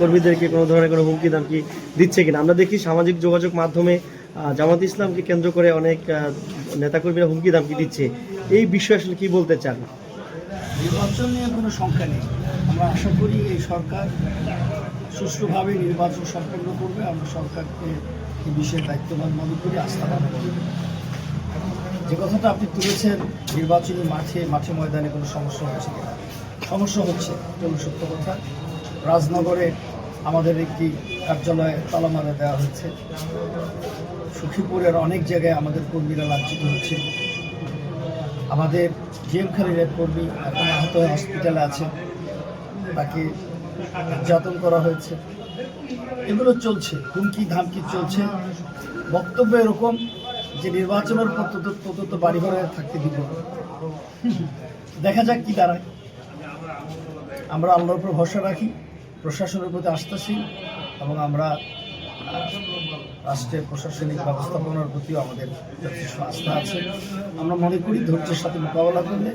কর্মীদেরকে কোনো ধরনের কোনো হুমকি দামকি দিচ্ছে কিনা? আমরা দেখি সামাজিক যোগাযোগ মাধ্যমে জামাত ইসলামকে কেন্দ্র করে অনেক নেতাকর্মীরা হুমকি দামকি দিচ্ছে। এই বিষয়ে আসলে কি বলতে চান? নির্বাচন নিয়ে কোনো শঙ্কা নেই। আমরা আশা করি এই সরকার সুষ্ঠুভাবে নির্বাচন সম্পন্ন করবে। আমরা সরকারকে এই বিষয়ে দায়িত্ববান মনে করি, আস্থাবান মনে করি। যে কথাটা আপনি তুলেছেন, নির্বাচনী মাঠে ময়দানে কোনো সমস্যা হচ্ছে কিনা, সমস্যা হচ্ছে, কোনো সত্য কথা। রাজনগরে আমাদের একটি কার্যালয়ে তালা মারা দেওয়া হচ্ছে। সখীপুরের অনেক জায়গায় আমাদের কর্মীরা লাঞ্ছিত হচ্ছে। আমাদের জিএমখালীর এক কর্মী এখন আহত হয়ে হসপিটালে আছে, তাকে নির্যাতন করা হয়েছে। এগুলো চলছে, হুমকি ধামকি চলছে। বক্তব্য এরকম যে নির্বাচনের পর তত বাড়ি ঘরে থাকতে দিব না। দেখা যাক কি দাঁড়ায়। আমরা আল্লাহর উপর ভরসা রাখি, প্রশাসনের প্রতি আস্থাশীল, এবং আমরা রাষ্ট্রের প্রশাসনিক ব্যবস্থাপনার প্রতিও আমাদের যথেষ্ট আস্থা আছে। আমরা মনে করি ধৈর্যের সাথে মোকাবেলা করলে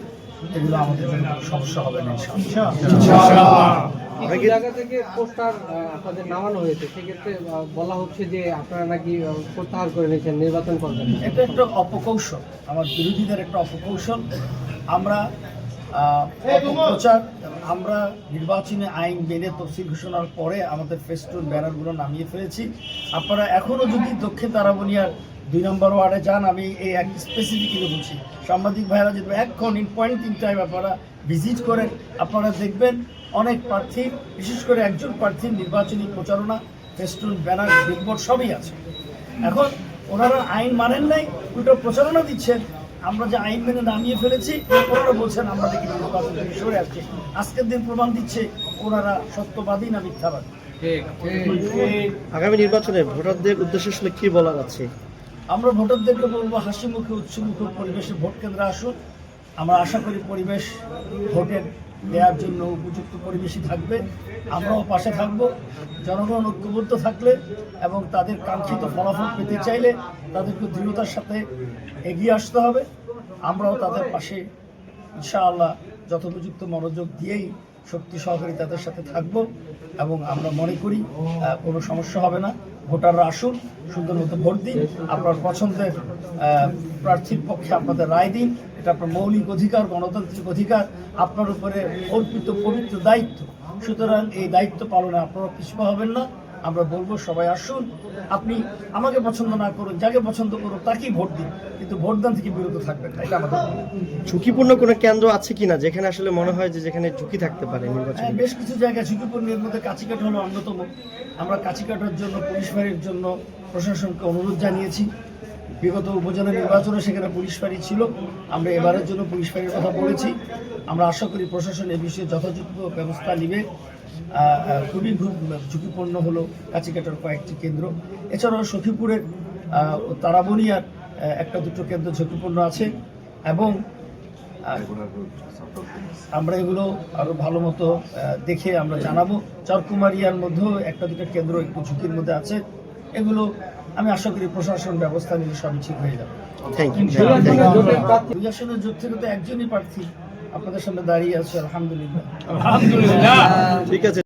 এগুলো আমাদের জন্য কোনো সমস্যা হবে না ইনশাআল্লাহ। কিছু জায়গা থেকে পোস্টার আপনাদের নামানো হয়েছে, সেক্ষেত্রে বলা হচ্ছে যে আপনারা নাকি প্রত্যাহার করে নিয়েছেন, নির্বাচন করবেন। এটা একটা অপকৌশল, আমার বিরোধীদের একটা অপকৌশল। আমরা অপপ্রচার, আমরা নির্বাচনী আইন মেনে তফসিল ঘোষণার পরে আমাদের ফেস্টুন ব্যানারগুলো নামিয়ে ফেলেছি। আপনারা এখনও যদি দক্ষিণ তারাবনিয়ার 2 নম্বর ওয়ার্ডে যান, আমি এই এক স্পেসিফিকলি বলছি, সাংবাদিক ভাইয়েরা যদি এখন ইন পয়েন্ট ইন টাইম আপনারা ভিজিট করেন, আপনারা দেখবেন অনেক প্রার্থী, বিশেষ করে একজন প্রার্থীর নির্বাচনী প্রচারণা, ফেস্টুন, ব্যানার, বিলবোর্ড সবই আছে। এখন ওনারা আইন মানেন নাই, উল্টো প্রচারণা দিচ্ছেন। আমরা যে আইন মেনে নামিয়ে ফেলেছি, ওনারা বলছেন আমরা দেখি নির্বাচন থেকে সরে আসছি। আজকের দিন প্রমাণ দিচ্ছে ওনারা সত্যবাদী না মিথ্যাবাদী। আগামী নির্বাচনে ভোটারদের উদ্দেশ্যে আসলে কি বলা যাচ্ছে? আমরা ভোটারদেরকে বলবো, হাসি মুখে উৎসুমুখে পরিবেশে ভোট কেন্দ্রে আসুন। আমরা আশা করি পরিবেশ ভোটের দেওয়ার জন্য উপযুক্ত পরিবেশই থাকবে। আমরাও পাশে থাকব। জনগণ ঐক্যবদ্ধ থাকলে এবং তাদের কাঙ্ক্ষিত ফলাফল পেতে চাইলে তাদেরকে দৃঢ়তার সাথে এগিয়ে আসতে হবে। আমরাও তাদের পাশে ইনশাআল্লাহ যথোপযুক্ত মনোযোগ দিয়েই শক্তি সহকারে তাদের সাথে থাকব, এবং আমরা মনে করি কোনো সমস্যা হবে না। ভোটাররা আসুন, সুন্দর মতো ভোট দিন, আপনার পছন্দের প্রার্থীর পক্ষে আপনাদের রায় দিন। এটা আপনার মৌলিক অধিকার, গণতান্ত্রিক অধিকার, আপনার উপরে অর্পিত পবিত্র দায়িত্ব। সুতরাং এই দায়িত্ব পালনে আপনারা পিছপা হবেন না। আমরা বলবো সবাই আসুন। আপনি আমাকে পছন্দ না করুন, যাকে পছন্দ করুন তাকেই ভোট দিন, কিন্তু ভোটদান থেকে বিরত থাকবেন না। এটা আমাদের ঝুঁকিপূর্ণ কোনো কেন্দ্র আছে কিনা যেখানে আসলে মনে হয় যে যেখানে ঝুঁকি থাকতে পারে নির্বাচনে? বেশ কিছু জায়গায় ঝুঁকিপূর্ণের মধ্যে কাছিকাট হলো অন্যতম। আমরা কাছিকাটের জন্য পুলিশ ফাঁড়ির জন্য প্রশাসনকে অনুরোধ জানিয়েছি। বিগত উপজেলা নির্বাচনে সেখানে পুলিশ ফাঁড়ি ছিল, আমরা এবারের জন্য পুলিশ ফাঁড়ির কথা বলেছি। আমরা আশা করি প্রশাসন এ বিষয়ে যথাযথ ব্যবস্থা নেবে। খুবই ঝুঁকিপূর্ণ হলো কাছিকাটার কয়েকটি কেন্দ্র। এছাড়াও সখীপুরের তারাবনিয়ার একটা দুটো কেন্দ্র ঝুঁকিপূর্ণ আছে, এবং আমরা এগুলো আরও ভালো মতো দেখে আমরা জানাবো। চরকুমারিয়ার মধ্যেও একটা দুটো কেন্দ্র একটু ঝুঁকির মধ্যে আছে। এগুলো আমি আশা করি প্রশাসন ব্যবস্থা নিলে সবই ঠিক হয়ে যাবে। দুই আসনের জোট থেকে তো একজনই প্রার্থী আপনাদের সামনে দাঁড়িয়ে আছে, আলহামদুলিল্লাহ। ঠিক আছে।